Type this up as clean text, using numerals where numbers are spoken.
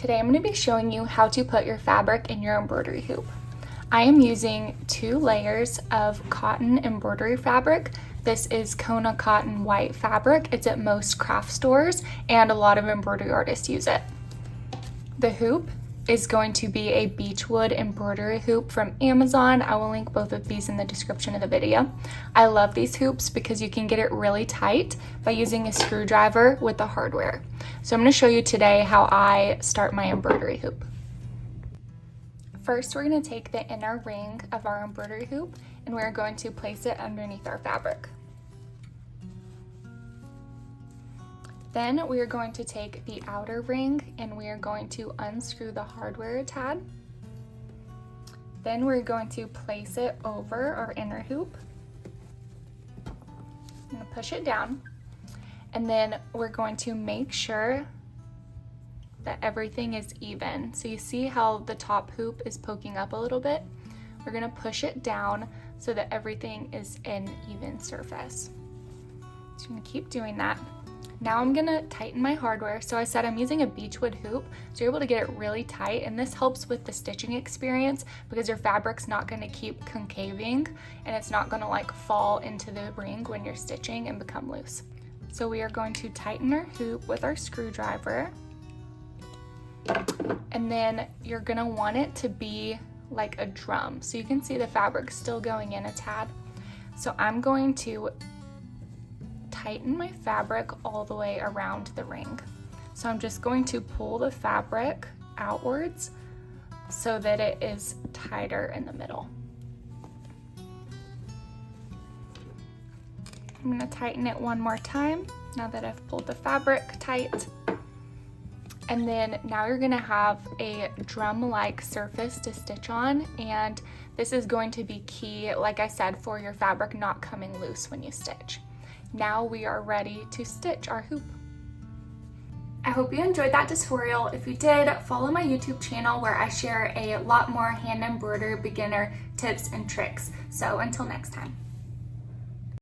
Today I'm going to be showing you how to put your fabric in your embroidery hoop. I am using 2 layers of cotton embroidery fabric. This is Kona cotton white fabric. It's at most craft stores and a lot of embroidery artists use it. The hoop is going to be a Beechwood embroidery hoop from Amazon. I will link both of these in the description of the video. I love these hoops because you can get it really tight by using a screwdriver with the hardware. So I'm going to show you today how I start my embroidery hoop. First, we're going to take the inner ring of our embroidery hoop and we're going to place it underneath our fabric. Then we are going to take the outer ring and we are going to unscrew the hardware a tad. Then we're going to place it over our inner hoop. I'm going to push it down. And then we're going to make sure that everything is even. So you see how the top hoop is poking up a little bit? We're going to push it down so that everything is an even surface. So I'm going to keep doing that. Now I'm gonna tighten my hardware. So I said I'm using a Beechwood hoop, so you're able to get it really tight, and this helps with the stitching experience because your fabric's not gonna keep concaving and it's not gonna like fall into the ring when you're stitching and become loose. So we are going to tighten our hoop with our screwdriver, and then you're gonna want it to be like a drum. So you can see the fabric still going in a tad. So I'm going to tighten my fabric all the way around the ring. So I'm just going to pull the fabric outwards so that it is tighter in the middle. I'm going to tighten it one more time now that I've pulled the fabric tight. And then now you're going to have a drum-like surface to stitch on, and this is going to be key, like I said, for your fabric not coming loose when you stitch. Now we are ready to stitch our hoop. I hope you enjoyed that tutorial. If you did, follow my YouTube channel where I share a lot more hand embroidery beginner tips and tricks. So until next time.